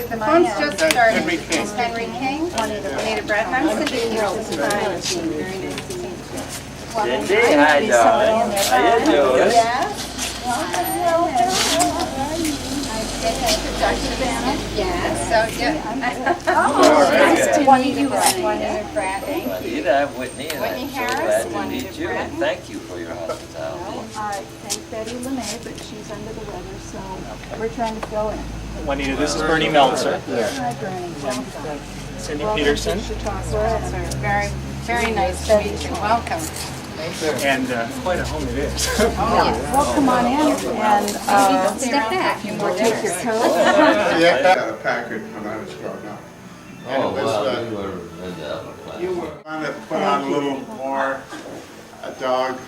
the phone's just started. Henry King. Henry King. Wanita Bratton. I'm Cindy Peterson. Cindy, hi, darling. How you doing? Yes. Yes, so yeah. Oh, nice to meet you, Wanita Bratton. Thank you. Wanita, I'm Whitney, and Whitney I'm so Harris, glad to Wanita meet you, and Bratton. thank you for your hospitality. Well, I thank Betty LeMay, but she's under the weather, so we're trying to fill in. Juanita, this is Bernie Meltzer. Hi, Bernie. Cindy Welcome Peterson. to Chautauqua. Very, very nice to meet you. Welcome. And quite a home it is. Well, come on in and Step back. You more take your coat. Yeah, I got a Packard when I was growing up. And Oh, it was, well, you were in the upper class. you were trying to put on a little more, a dog.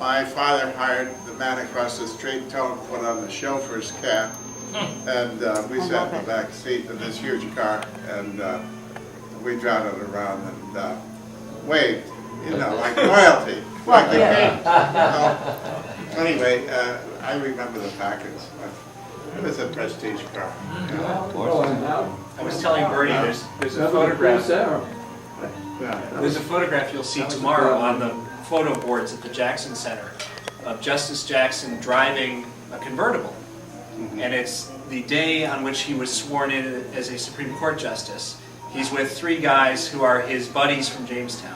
My father hired the man across the street and told him to put on the chauffeur's cap. And we sat in the back seat of this huge car, and we drove it around and waved, you know, like royalty. Like the king. Anyway, I remember the Packards. It was a prestige car. I was telling Bernie there's a photograph. Yeah. There's a photograph you'll see tomorrow on the photo boards at the Jackson Center of Justice Jackson driving a convertible. And it's the day on which he was sworn in as a Supreme Court Justice. He's with three guys who are his buddies from Jamestown.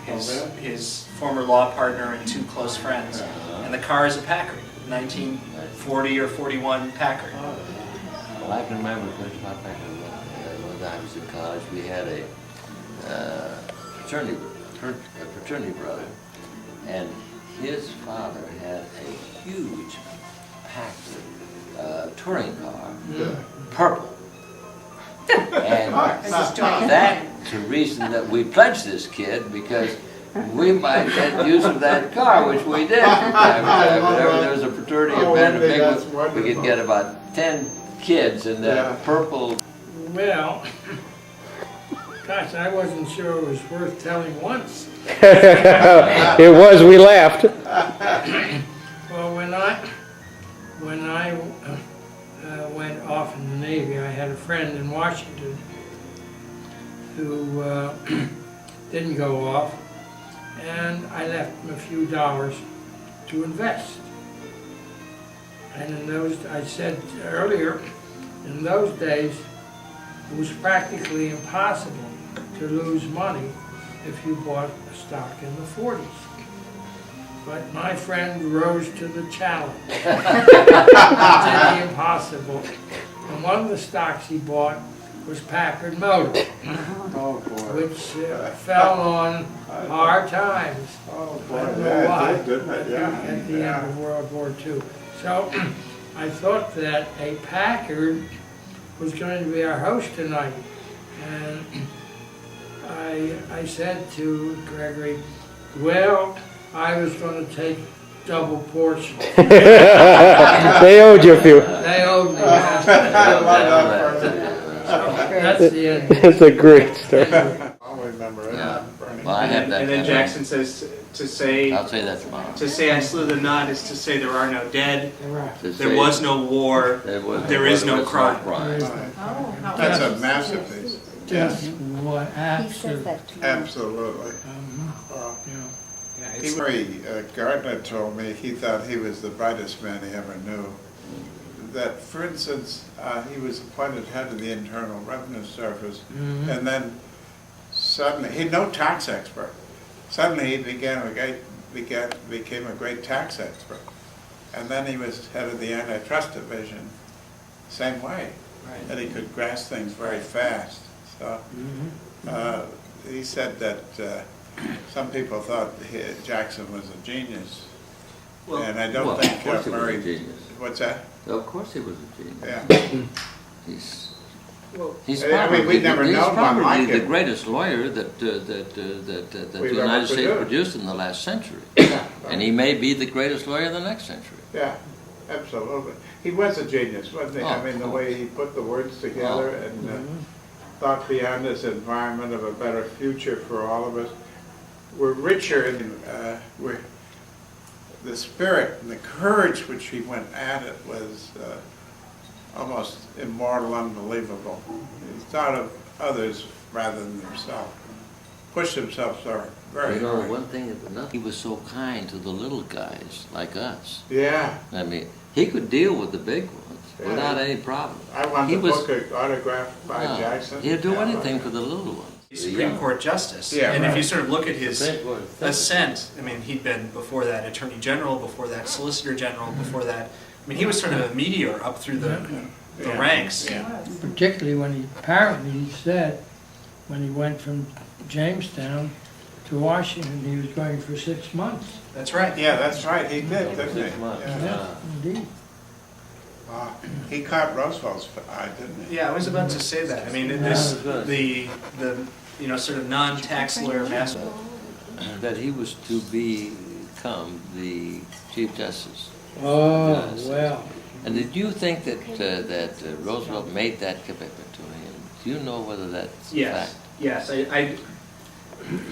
His former law partner and two close friends. And the car is a Packard, 1940 or 41 Packard. Well, I can remember when I was in college, we had a fraternity brother, and his father had a huge Packard touring car, purple. And that's the reason that we pledged this kid, because we might get use of that car, which we did from time to time. Whenever there was a fraternity event, we could get about 10 kids in that purple. Well, gosh, I wasn't sure it was worth telling once. It was, we laughed. Well, when I went off in the Navy, I had a friend in Washington who didn't go off, and I left him a few dollars to invest. And in those, I said earlier, in those days, it was practically impossible to lose money if you bought a stock in the 40s. But my friend rose to the challenge. Did the impossible. And one of the stocks he bought was Packard Motors, which fell on hard times. Oh, boy, I don't know why, didn't it? at the end of World War II. So I thought that a Packard was going to be our host tonight. And I said to Gregory, well, I was going to take double portion. They owed you a few. They owed me. I love that person. That's the end. It's a great story. I'll remember it. Yeah. Bernie. Well, I have that. And then Jackson says to say I'll say that tomorrow. I slew the nut is to say there are no dead, To there say was no war, there is no crime. That's a massive piece. Just what, He says absolutely. that to me. Absolutely. Gardner told me he thought he was the brightest man he ever knew. That, for instance, he was appointed head of the Internal Revenue Service, and then suddenly, he's no tax expert. Suddenly he became a great tax expert. And then he was head of the Antitrust Division, same way. Right. That he could grasp things very fast. So he said that some people thought Jackson was a genius. Well, And I don't Well, think of course he was a Murray, genius. what's that? Of course he was a genius. Yeah. He's I probably, mean, we'd never he's known one probably like the him. greatest lawyer that the We've United ever States produced. produced in the last century. And he may be the greatest lawyer of the next century. Yeah, absolutely. He was a genius, wasn't he? Oh, I mean, the of way he put the words together and thought beyond this environment of a better future for all of us. We're richer in the spirit and the courage which he went at it was almost immortal, unbelievable. He thought of others rather than himself. Pushed himself so very You know, hard. one thing, he was so kind to the little guys like us. Yeah, I mean, he could deal with the big ones without any problem. I want He the was- book autographed by No, Jackson. He'd do Yeah, anything for the little ones. Supreme Court Justice. Yeah, And if right. you sort of look at his Supreme Court. ascent, I mean, he'd been before that Attorney General, before that Solicitor General, before that, I mean, he was sort of a meteor up through the Yeah. ranks. Yeah. Particularly when he, apparently he said, when he went from Jamestown to Washington, he was going for 6 months. That's right. Yeah, that's right, he did, didn't he? 6 months. Yeah. Yeah, indeed. Wow. He caught Roosevelt's eye, didn't he? Yeah, I was about to say that. I mean, Yeah, this, it was good. the, you know, sort of non-tax lawyer master. That he was to become the Chief Justice. Oh, Yes. well. And did you think that Roosevelt made that commitment to him? Do you know whether that's a Yes, fact? yes.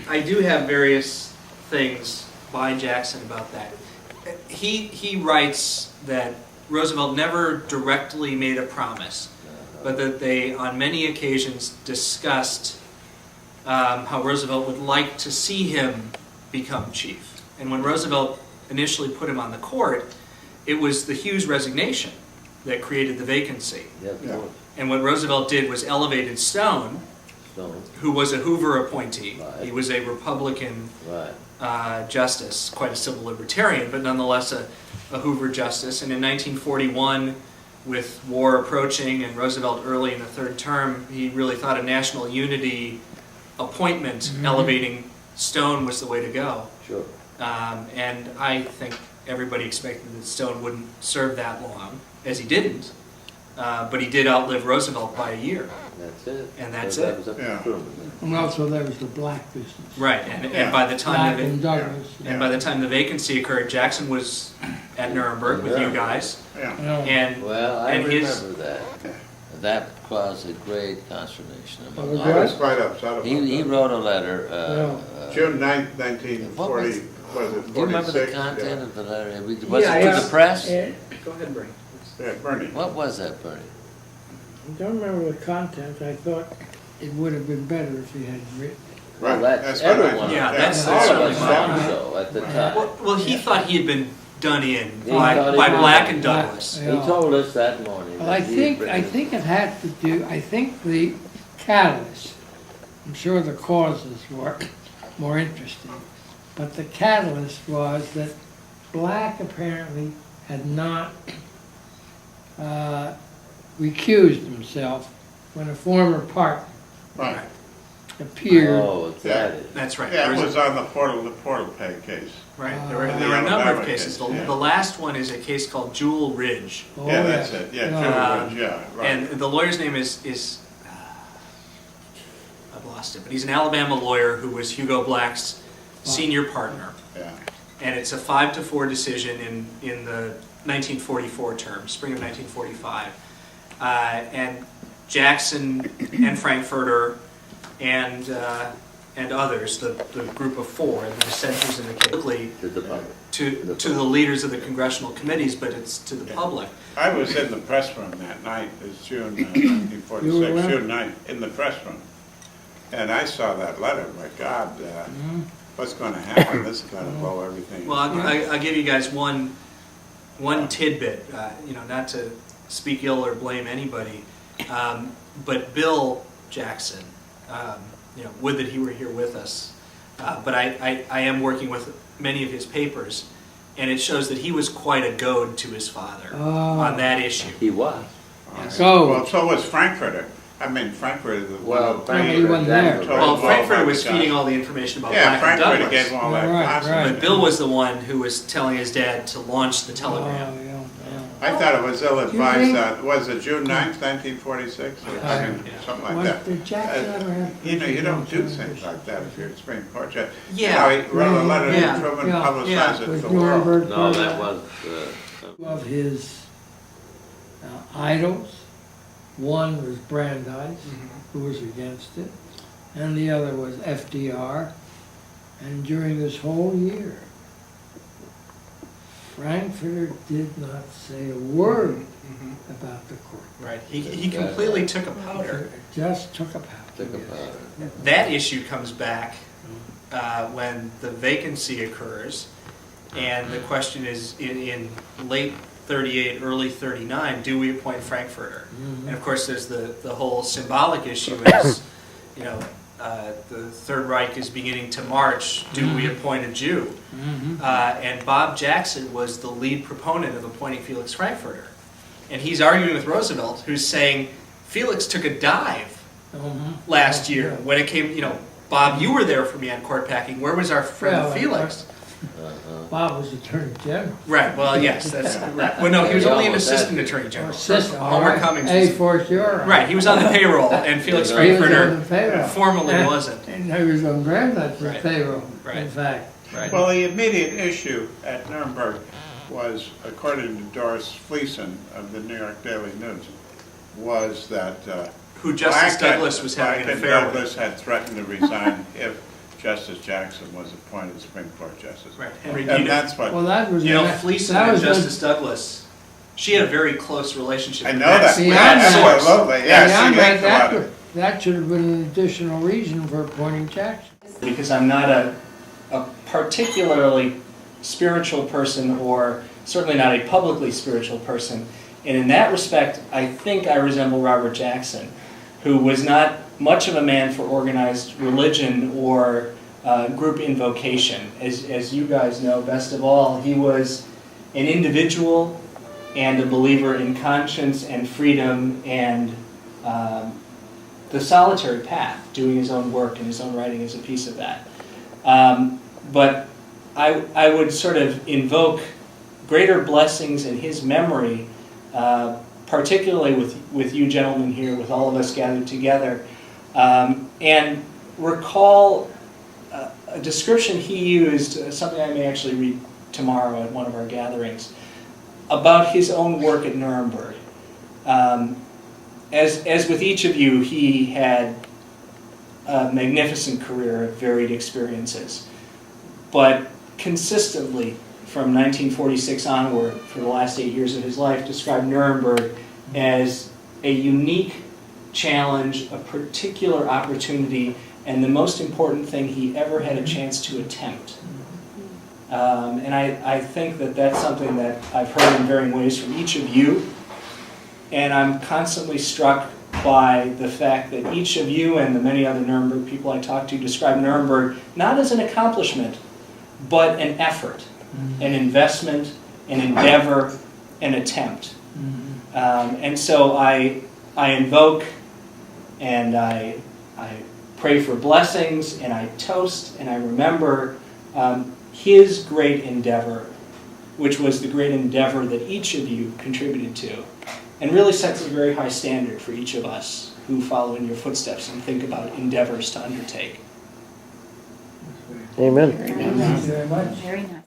I do have various things by Jackson about that. He writes that Roosevelt never directly made a promise, but that they on many occasions discussed how Roosevelt would like to see him become chief. And when Roosevelt initially put him on the court, it was the Hughes resignation that created the vacancy. Yeah, of Yeah. course. And what Roosevelt did was elevated Stone, So, who was a Hoover appointee. Right. He was a Republican right. justice, quite a civil libertarian, but nonetheless a Hoover justice. And in 1941, with war approaching and Roosevelt early in the third term, he really thought a national unity appointment elevating Stone was the way to go. Sure. And I think everybody expected that Stone wouldn't serve that long, as he didn't. But he did outlive Roosevelt by a year. That's it. And that's So that it. was up to Yeah. Truman. And also there was the black business. Right, Yeah. and by the time Black and Douglas. and by the time the vacancy occurred, Jackson was at Nuremberg with you guys, Yeah. You know, and Well, I And remember his- that. That caused a great consternation Oh, among I was was quite upset about He that. wrote a letter. June 9th, 1940, was it 46? Do you remember the content Yeah. of the letter? Was Yeah, it yeah. to the press? go ahead, Bernie. Yeah, Bernie. What was that, Bernie? I don't remember the content. I thought it would have been better if he had written. Right, Well, that's what I everyone. thought. Yeah, that's All of certainly us mine. thought so at the time. Well, he thought he had been done in He by thought he by was. Black and Douglas. He told us that morning. Well, that he had written I think it had to do, I think the catalyst, I'm sure the causes were more interesting, but the catalyst was that Black apparently had not recused himself when a former partner Right. appeared. Oh, it's that. That's right. Yeah, There it was was on the portal pay case. right. Oh. There were The a number of Alabama cases. case, yeah. The last one is a case called Jewel Ridge, Oh, Yeah, that's it, yeah, Yeah. June, yeah, right. and the lawyer's name is I've lost it, but he's an Alabama lawyer who was Hugo Black's senior partner. Yeah. And it's a 5-4 decision in the 1944 term, spring of 1945. And Jackson and Frankfurter and others, the group of four, the dissenters in the case, To the public. to the leaders of the congressional committees, but it's to the public. I was in the press room that night, it's June You were 1946, where? June 9th, in the press room. And I saw that letter, my God, what's gonna happen? This is gonna blow everything. Well, I'll give you guys one tidbit, not to speak ill or blame anybody, but Bill Jackson, would that he were here with us, but I am working with many of his papers, and it shows that he was quite a goad to his father on that issue. He was. Well, so was Frankfurter. I mean, Frankfurter, the one Well, of Frankfurter he wasn't there. told Well, all Frankfurter about was the feeding guys. all the information about Yeah, Black and Frankfurter Douglas. gave him all that Right, gossip. right. But Bill was the one who was telling his dad to launch the Oh, telegram. yeah, yeah. I thought it was ill-advised, think- was it June 9th, 1946? I mean, something like that. Did Jackson ever have? You don't do things like that if you're a Supreme Court judge. Yeah. He wrote a letter Yeah. to Truman, Yeah. publicized it Was to the world. Nuremberg No, part of that was. Of his idols, one was Brandeis, who was against it, and the other was FDR. And during this whole year, Frankfurter did not say a word about the court. Right, he completely took a powder. Just took a powder. Took a powder. That issue comes back when the vacancy occurs, and the question is, in late 38, early 39, do we appoint Frankfurter? And of course, there's the whole symbolic issue is, you know, the Third Reich is beginning to march, do we appoint a Jew? And Bob Jackson was the lead proponent of appointing Felix Frankfurter. And he's arguing with Roosevelt, who's saying, Felix took a dive last year when it came, you know, Bob, you were there for me on court packing. Where was our friend Felix? Bob was Attorney General. Right, well, yes, that's right. Well, no, he was only an assistant attorney general. Assistant, Homer Cummings A was, for sure. right, he was on the payroll, and Felix He was on Frankfurter the payroll. formally And- wasn't. And he was on Grandma's Right. payroll, Right. in fact. Right. Well, the immediate issue at Nuremberg was, according to Doris Fleeson of the New York Daily News, was that Who Justice Black Douglas was having an and affair with. Douglas had threatened to resign if Justice Jackson was appointed Supreme Court Justice. Right, Henry And Dieter. that's what, Well, that was. You know, that Fleeson that and was when- Justice Douglas, she had a very close relationship. I with know that, Beyond absolutely, yes, Beyond she that, linked about it. that should have been an additional reason for appointing Jackson. Because I'm not a particularly spiritual person, or certainly not a publicly spiritual person. And in that respect, I think I resemble Robert Jackson, who was not much of a man for organized religion or group invocation. As you guys know best of all, he was an individual and a believer in conscience and freedom and the solitary path, doing his own work and his own writing is a piece of that. But I would sort of invoke greater blessings in his memory, particularly with you gentlemen here, with all of us gathered together, and recall a description he used, something I may actually read tomorrow at one of our gatherings, about his own work at Nuremberg. As with each of you, he had a magnificent career of varied experiences, but consistently from 1946 onward, for the last 8 years of his life, described Nuremberg as a unique challenge, a particular opportunity, and the most important thing he ever had a chance to attempt. And I think that that's something that I've heard in varying ways from each of you, and I'm constantly struck by the fact that each of you and the many other Nuremberg people I talk to describe Nuremberg not as an accomplishment, but an effort, an investment, an endeavor, an attempt. And so I invoke and I pray for blessings, and I toast and I remember his great endeavor, which was the great endeavor that each of you contributed to, and really sets a very high standard for each of us who follow in your footsteps and think about endeavors to undertake. Amen. Thank you very much. Very nice.